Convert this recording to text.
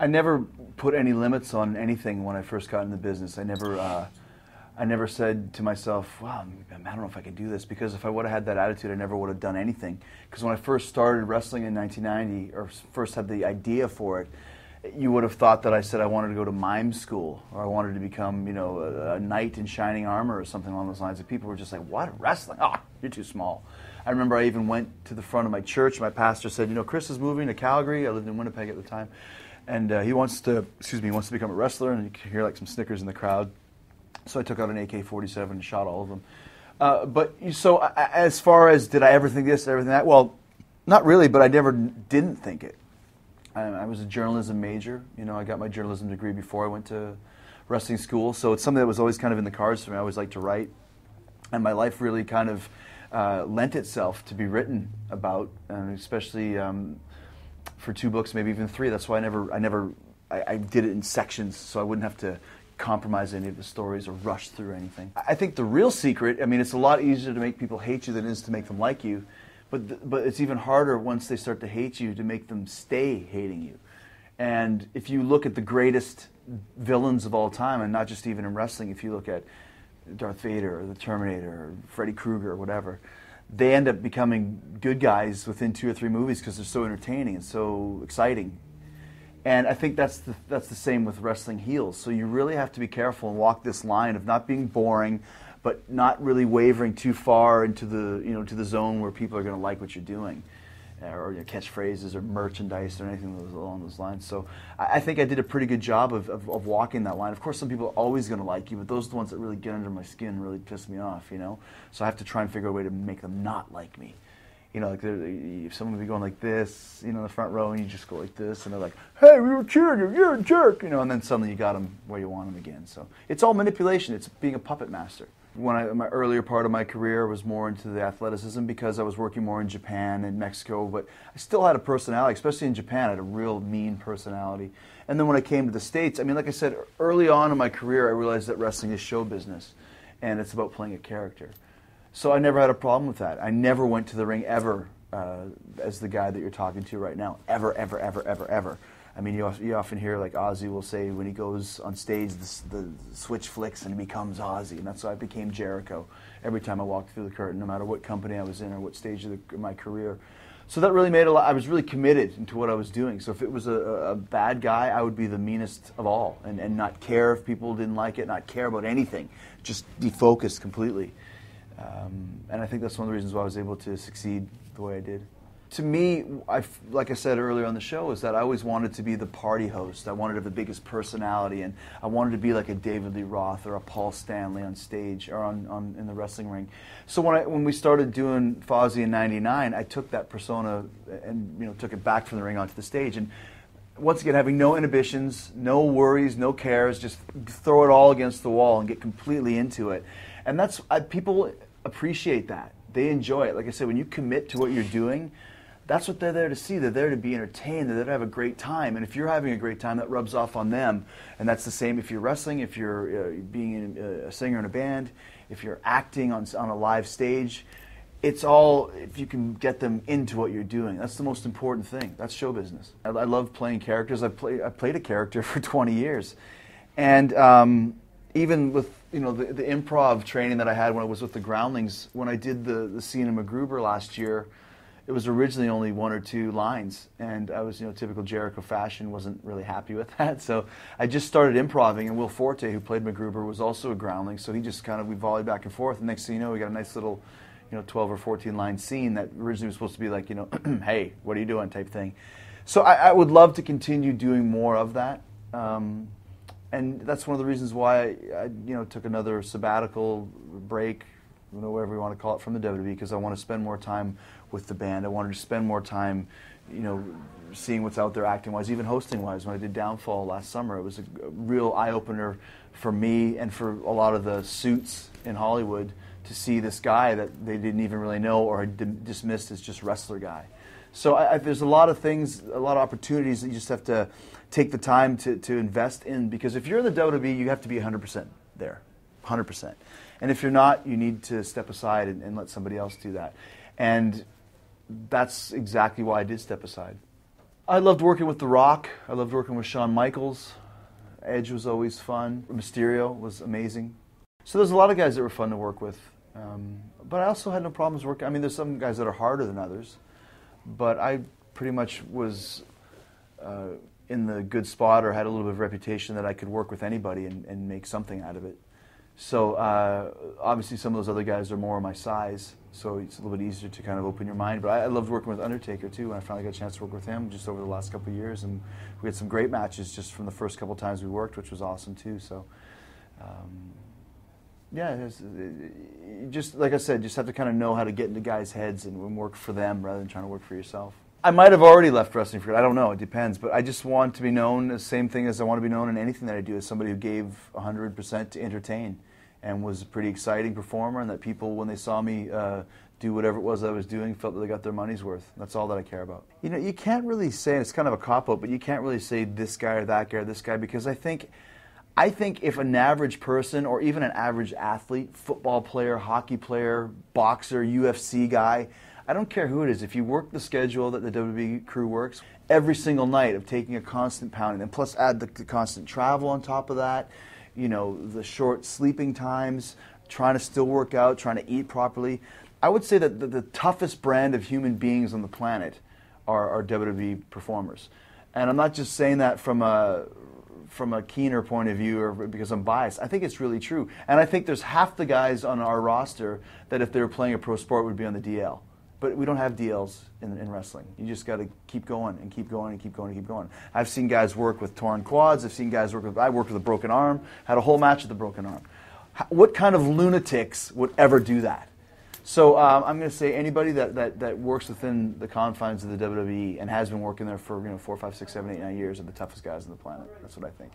I never put any limits on anything when I first got in the business. I never said to myself, wow, I don't know if I can do this, because if I would have had that attitude, I never would have done anything. Because when I first started wrestling in 1990, or first had the idea for it, you would have thought that I said I wanted to go to mime school, or I wanted to become, a knight in shining armor or something along those lines. And people were just like, what, wrestling? Oh, you're too small. I remember I even went to the front of my church. My pastor said, Chris is moving to Calgary. I lived in Winnipeg at the time. And he wants to become a wrestler, and you could hear like some snickers in the crowd. So I took out an AK-47 and shot all of them. So as far as did I ever think this, everything that, well, not really, but I never didn't think it. I was a journalism major. I got my journalism degree before I went to wrestling school, so it's something that was always kind of in the cards for me. I always liked to write, and my life really kind of lent itself to be written about, and especially for 2 books, maybe even 3. That's why I did it in sections, so I wouldn't have to compromise any of the stories or rush through anything. I think the real secret, it's a lot easier to make people hate you than it is to make them like you. But it's even harder once they start to hate you to make them stay hating you. And if you look at the greatest villains of all time, and not just even in wrestling, if you look at Darth Vader or the Terminator or Freddy Krueger or whatever, they end up becoming good guys within 2 or 3 movies because they're so entertaining and so exciting. And I think that's the same with wrestling heels. So you really have to be careful and walk this line of not being boring, but not really wavering too far into the to the zone where people are going to like what you're doing, or catchphrases or merchandise or anything along those lines. So I think I did a pretty good job of walking that line. Of course, some people are always going to like you, but those are the ones that really get under my skin and really piss me off. So I have to try and figure out a way to make them not like me. If someone would be going like this, in the front row, and you just go like this, and they're like, hey, we were cheering you, you're a jerk, and then suddenly you got them where you want them again. So it's all manipulation. It's being a puppet master. My earlier part of my career was more into the athleticism because I was working more in Japan and Mexico, but I still had a personality, especially in Japan. I had a real mean personality. And then when I came to the States, like I said, early on in my career, I realized that wrestling is show business, and it's about playing a character. So I never had a problem with that. I never went to the ring ever as the guy that you're talking to right now. Ever, ever, ever, ever, ever. You often hear like Ozzy will say when he goes on stage, the switch flicks and he becomes Ozzy. And that's why I became Jericho every time I walked through the curtain, no matter what company I was in or what stage of my career. So that really made a lot. I was really committed into what I was doing. So if it was a bad guy, I would be the meanest of all and not care if people didn't like it, not care about anything, just be focused completely. And I think that's one of the reasons why I was able to succeed the way I did. To me, like I said earlier on the show, is that I always wanted to be the party host. I wanted to have the biggest personality, and I wanted to be like a David Lee Roth or a Paul Stanley on stage or in the wrestling ring. So when we started doing Fozzy in '99, I took that persona and took it back from the ring onto the stage. And once again, having no inhibitions, no worries, no cares, just throw it all against the wall and get completely into it. And people appreciate that. They enjoy it. Like I said, when you commit to what you're doing, that's what they're there to see. They're there to be entertained. They're there to have a great time. And if you're having a great time, that rubs off on them. And that's the same if you're wrestling, if you're being a singer in a band, if you're acting on a live stage. It's all if you can get them into what you're doing. That's the most important thing. That's show business. I love playing characters. I played a character for 20 years. And even with the improv training that I had when I was with the Groundlings, when I did the scene in MacGruber last year, it was originally only 1 or 2 lines, and I was, typical Jericho fashion, wasn't really happy with that. So I just started improvising, and Will Forte, who played MacGruber, was also a Groundling, so he just we volleyed back and forth, and next thing you know, we got a nice little 12 or 14 line scene that originally was supposed to be like, hey, what are you doing type thing. So I would love to continue doing more of that. And that's one of the reasons why I took another sabbatical break, whatever you want to call it, from the WWE, because I want to spend more time with the band. I wanted to spend more time, seeing what's out there acting-wise, even hosting-wise. When I did Downfall last summer, it was a real eye-opener for me and for a lot of the suits in Hollywood to see this guy that they didn't even really know or had dismissed as just wrestler guy. So there's a lot of things, a lot of opportunities that you just have to take the time to invest in, because if you're in the WWE, you have to be 100% there, 100%. And if you're not, you need to step aside and let somebody else do that. And that's exactly why I did step aside. I loved working with The Rock. I loved working with Shawn Michaels. Edge was always fun. Mysterio was amazing. So there's a lot of guys that were fun to work with. But I also had no problems working. I mean, there's some guys that are harder than others. But I pretty much was in the good spot, or had a little bit of reputation that I could work with anybody and make something out of it. So obviously some of those other guys are more my size, so it's a little bit easier to kind of open your mind. But I loved working with Undertaker too, and I finally got a chance to work with him just over the last couple of years, and we had some great matches just from the first couple of times we worked, which was awesome too. So yeah, just like I said, just have to kind of know how to get into guys' heads and work for them rather than trying to work for yourself. I might have already left wrestling for good. I don't know. It depends. But I just want to be known the same thing as I want to be known in anything that I do, as somebody who gave 100% to entertain and was a pretty exciting performer, and that people, when they saw me do whatever it was I was doing, felt that they got their money's worth. That's all that I care about. You know, you can't really say, and it's kind of a cop-out, but you can't really say this guy or that guy or this guy, because I think if an average person, or even an average athlete, football player, hockey player, boxer, UFC guy, I don't care who it is, if you work the schedule that the WWE crew works, every single night of taking a constant pounding, and plus add the constant travel on top of that, you know, the short sleeping times, trying to still work out, trying to eat properly, I would say that the toughest brand of human beings on the planet are WWE performers. And I'm not just saying that from a keener point of view or because I'm biased. I think it's really true. And I think there's half the guys on our roster that if they were playing a pro sport would be on the DL. But we don't have DLs in wrestling. You just got to keep going and keep going and keep going and keep going. I've seen guys work with torn quads. I've seen guys I worked with a broken arm, had a whole match with a broken arm. What kind of lunatics would ever do that? So I'm going to say anybody that works within the confines of the WWE and has been working there for 4, 5, 6, 7, 8, 9 years are the toughest guys on the planet. That's what I think.